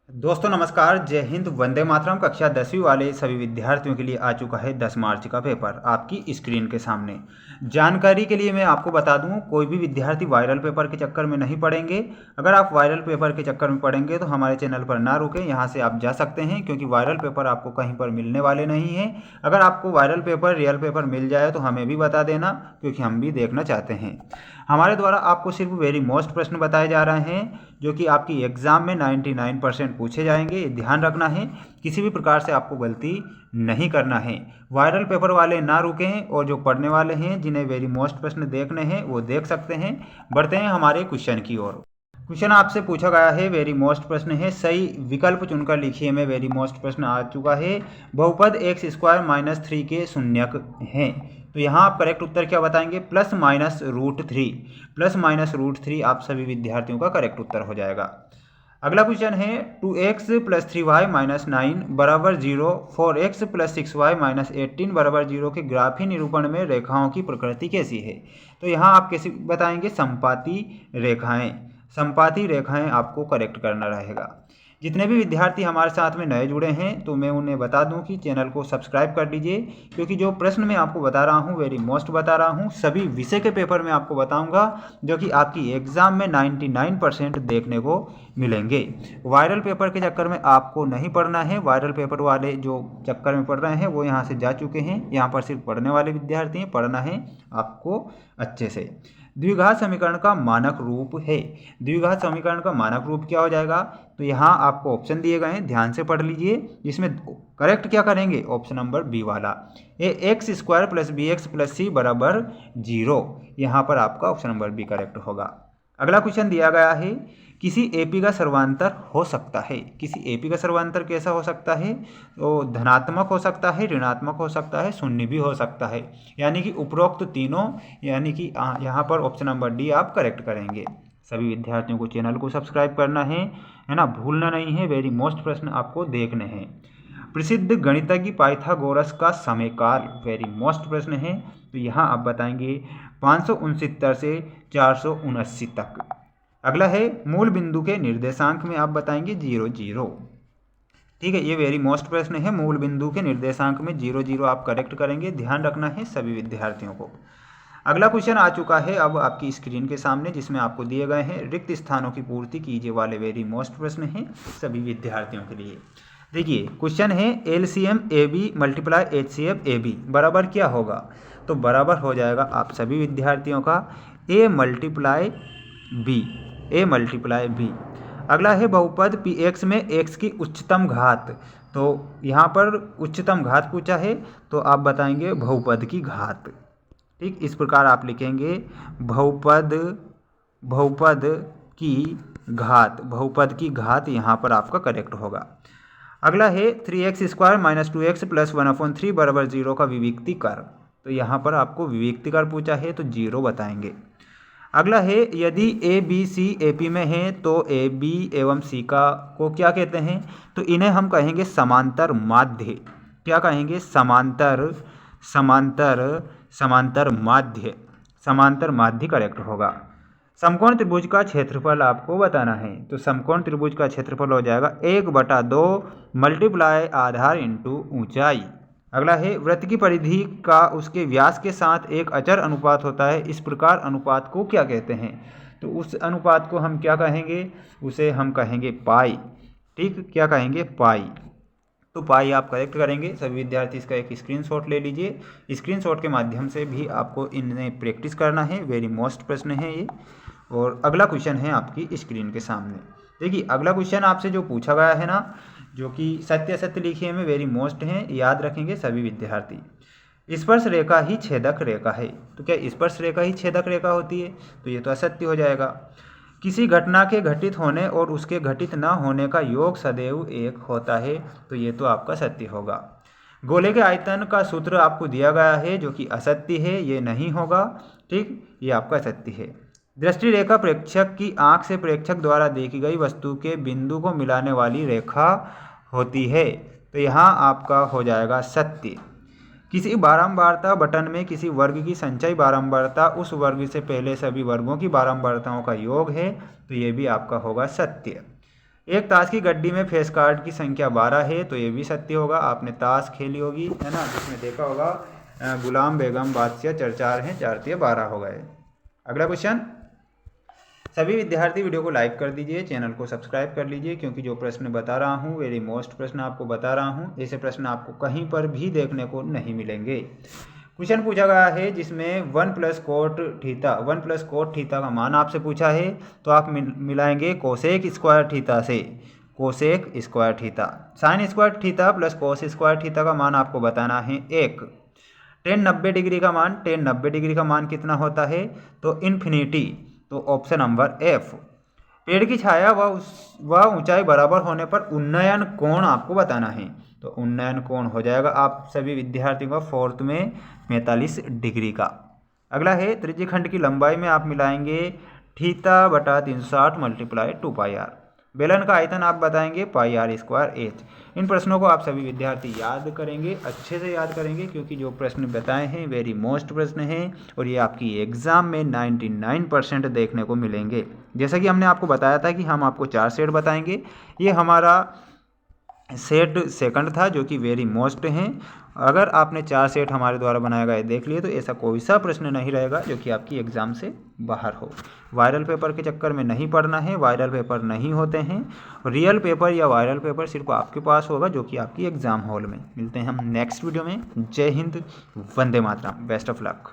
दोस्तों नमस्कार, जय हिंद, वंदे मातरम। कक्षा 10वीं वाले सभी विद्यार्थियों के लिए आ चुका है 10 मार्च का पेपर आपकी स्क्रीन के सामने। जानकारी के लिए मैं आपको बता दूं, कोई भी विद्यार्थी वायरल पेपर के चक्कर में नहीं पड़ेंगे। अगर आप वायरल पेपर के चक्कर में पड़ेंगे तो हमारे चैनल पर ना रुकें, यहाँ से आप जा सकते हैं, क्योंकि वायरल पेपर आपको कहीं पर मिलने वाले नहीं हैं। अगर आपको वायरल पेपर, रियल पेपर मिल जाए तो हमें भी बता देना, क्योंकि हम भी देखना चाहते हैं। हमारे द्वारा आपको सिर्फ वेरी मोस्ट प्रश्न बताए जा रहे हैं, जो कि आपकी एग्ज़ाम में 99% पूछे जाएंगे। ये ध्यान रखना है, किसी भी प्रकार से आपको गलती नहीं करना है। वायरल पेपर वाले ना रुकें, और जो पढ़ने वाले हैं जिन्हें वेरी मोस्ट प्रश्न देखने हैं वो देख सकते हैं। बढ़ते हैं हमारे क्वेश्चन की ओर। क्वेश्चन आपसे पूछा गया है, वेरी मोस्ट प्रश्न है, सही विकल्प चुनकर लिखिए में वेरी मोस्ट प्रश्न आ चुका है। बहुपद x² - 3 के शून्यक हैं, तो यहाँ आप करेक्ट उत्तर क्या बताएंगे? +-√3। +-√3 आप सभी विद्यार्थियों का करेक्ट उत्तर हो जाएगा। अगला क्वेश्चन है, 2x + 3y - 9 = 0, 4x + 6y - 18 = 0 के ग्राफी निरूपण में रेखाओं की प्रकृति कैसी है? तो यहाँ आप कैसे बताएंगे? समपाती रेखाएं। समपाती रेखाएं आपको करेक्ट करना रहेगा। जितने भी विद्यार्थी हमारे साथ में नए जुड़े हैं, तो मैं उन्हें बता दूं कि चैनल को सब्सक्राइब कर लीजिए, क्योंकि जो प्रश्न मैं आपको बता रहा हूं वेरी मोस्ट बता रहा हूं, सभी विषय के पेपर में आपको बताऊंगा, जो कि आपकी एग्ज़ाम में 99% देखने को मिलेंगे। वायरल पेपर के चक्कर में आपको नहीं पढ़ना है। वायरल पेपर वाले जो चक्कर में पढ़ रहे हैं वो यहाँ से जा चुके हैं। यहाँ पर सिर्फ पढ़ने वाले विद्यार्थी हैं, पढ़ना है आपको अच्छे से। द्विघात समीकरण का मानक रूप है। द्विघात समीकरण का मानक रूप क्या हो जाएगा? तो यहाँ आपको ऑप्शन दिए गए हैं, ध्यान से पढ़ लीजिए। इसमें करेक्ट क्या करेंगे? ऑप्शन नंबर बी वाला, x² + bx + c = 0। यहाँ पर आपका ऑप्शन नंबर बी करेक्ट होगा। अगला क्वेश्चन दिया गया है, किसी एपी का सर्वांतर हो सकता है। किसी एपी का सर्वांतर कैसा हो सकता है? तो धनात्मक हो सकता है, ऋणात्मक हो सकता है, शून्य भी हो सकता है। यानी कि उपरोक्त तीनों, यानी कि यहाँ पर ऑप्शन नंबर डी आप करेक्ट करेंगे। सभी विद्यार्थियों को चैनल को सब्सक्राइब करना है ना, भूलना नहीं है। वेरी मोस्ट प्रश्न आपको देखने हैं। प्रसिद्ध गणितज्ञ पाइथागोरस का समयकाल, वेरी मोस्ट प्रश्न है, तो यहाँ आप बताएंगे 569 से 479 तक। अगला है, मूल बिंदु के निर्देशांक में आप बताएंगे 0 0। ठीक है, ये वेरी मोस्ट प्रश्न है। मूल बिंदु के निर्देशांक में 0 0 आप करेक्ट करेंगे, ध्यान रखना है सभी विद्यार्थियों को। अगला क्वेश्चन आ चुका है अब आपकी स्क्रीन के सामने, जिसमें आपको दिए गए हैं रिक्त स्थानों की पूर्ति कीजिए वाले वेरी मोस्ट प्रश्न हैं सभी विद्यार्थियों के लिए। देखिए क्वेश्चन है, LCM AB × HCF AB बराबर क्या होगा? तो बराबर हो जाएगा आप सभी विद्यार्थियों का A × B। A × B। अगला है, बहुपद PX में x की उच्चतम घात। तो यहाँ पर उच्चतम घात पूछा है, तो आप बताएंगे बहुपद की घात। ठीक, इस प्रकार आप लिखेंगे बहुपद की घात। बहुपद की घात यहाँ पर आपका करेक्ट होगा। अगला है, 3x² - 2x + 1/3 = 0 का विविक्ति कर। तो यहाँ पर आपको विविक्ति कर पूछा है, तो 0 बताएंगे। अगला है, यदि ए बी सी एपी में है तो ए बी एवं सी को क्या कहते हैं? तो इन्हें हम कहेंगे समांतर माध्य। क्या कहेंगे? समांतर माध्य। समांतर माध्य करेक्ट होगा। समकोण त्रिभुज का क्षेत्रफल आपको बताना है, तो समकोण त्रिभुज का क्षेत्रफल हो जाएगा 1/2 × आधार × ऊंचाई। अगला है, वृत्त की परिधि का उसके व्यास के साथ एक अचर अनुपात होता है, इस प्रकार अनुपात को क्या कहते हैं? तो उस अनुपात को हम क्या कहेंगे? उसे हम कहेंगे पाई। ठीक, क्या कहेंगे? पाई। तो पाई आप करेक्ट करेंगे। सभी विद्यार्थी इसका एक स्क्रीनशॉट ले लीजिए। स्क्रीनशॉट के माध्यम से भी आपको इन्हें प्रैक्टिस करना है। वेरी मोस्ट प्रश्न है ये। और अगला क्वेश्चन है आपकी स्क्रीन के सामने। देखिए अगला क्वेश्चन आपसे जो पूछा गया है ना, जो कि सत्य असत्य लिखिए में वेरी मोस्ट हैं, याद रखेंगे सभी विद्यार्थी। स्पर्श रेखा ही छेदक रेखा है। तो क्या स्पर्श रेखा ही छेदक रेखा होती है? तो ये तो असत्य हो जाएगा। किसी घटना के घटित होने और उसके घटित न होने का योग सदैव एक होता है। तो ये तो आपका सत्य होगा। गोले के आयतन का सूत्र आपको दिया गया है, जो कि असत्य है, ये नहीं होगा। ठीक, ये आपका सत्य है। दृष्टि रेखा प्रेक्षक की आंख से प्रेक्षक द्वारा देखी गई वस्तु के बिंदु को मिलाने वाली रेखा होती है। तो यहाँ आपका हो जाएगा सत्य। किसी बारंबारता बटन में किसी वर्ग की संचयी बारंबारता उस वर्ग से पहले सभी वर्गों की बारंबारताओं का योग है। तो ये भी आपका होगा सत्य। एक ताश की गड्डी में फेस कार्ड की संख्या 12 है, तो ये भी सत्य होगा। आपने ताश खेली होगी, है ना, जिसमें देखा होगा गुलाम बेगम बादशाह चरचार हैं, 4×12 हो गए। अगला क्वेश्चन, सभी विद्यार्थी वीडियो को लाइक कर दीजिए, चैनल को सब्सक्राइब कर लीजिए, क्योंकि जो प्रश्न बता रहा हूँ वेरी मोस्ट प्रश्न आपको बता रहा हूँ, ऐसे प्रश्न आपको कहीं पर भी देखने को नहीं मिलेंगे। क्वेश्चन पूछा गया है जिसमें 1 + कोट थीटा, 1 + कोट थीटा का मान आपसे पूछा है, तो आप मिलाएंगे कोसेक स्क्वायर थीटा से, cosec square theta. Sine square theta plus cos square theta का मान आपको बताना है 1। टेन 90 डिग्री का मान, टेन 90 डिग्री का मान कितना होता है, तो इन्फिनिटी, तो ऑप्शन नंबर एफ। पेड़ की छाया व ऊंचाई बराबर होने पर उन्नयन कोण आपको बताना है, तो उन्नयन कोण हो जाएगा आप सभी विद्यार्थियों का 4th में 45 डिग्री का। अगला है त्रिज्यखंड की लंबाई में आप मिलाएंगे θ/360 × 2πr। बेलन का आयतन आप बताएंगे πr²h। इन प्रश्नों को आप सभी विद्यार्थी याद करेंगे, अच्छे से याद करेंगे, क्योंकि जो प्रश्न बताए हैं वेरी मोस्ट प्रश्न हैं और ये आपकी एग्ज़ाम में 99% देखने को मिलेंगे। जैसा कि हमने आपको बताया था कि हम आपको 4 सेट बताएंगे, ये हमारा सेट सेकंड था जो कि वेरी मोस्ट हैं। अगर आपने 4 सेट हमारे द्वारा बनाया गया देख लिए तो ऐसा कोई सा प्रश्न नहीं रहेगा जो कि आपकी एग्ज़ाम से बाहर हो। वायरल पेपर के चक्कर में नहीं पढ़ना है, वायरल पेपर नहीं होते हैं, रियल पेपर या वायरल पेपर सिर्फ आपके पास होगा जो कि आपकी एग्ज़ाम हॉल में। मिलते हैं हम नेक्स्ट वीडियो में। जय Hind, Vande Mataram, best of luck.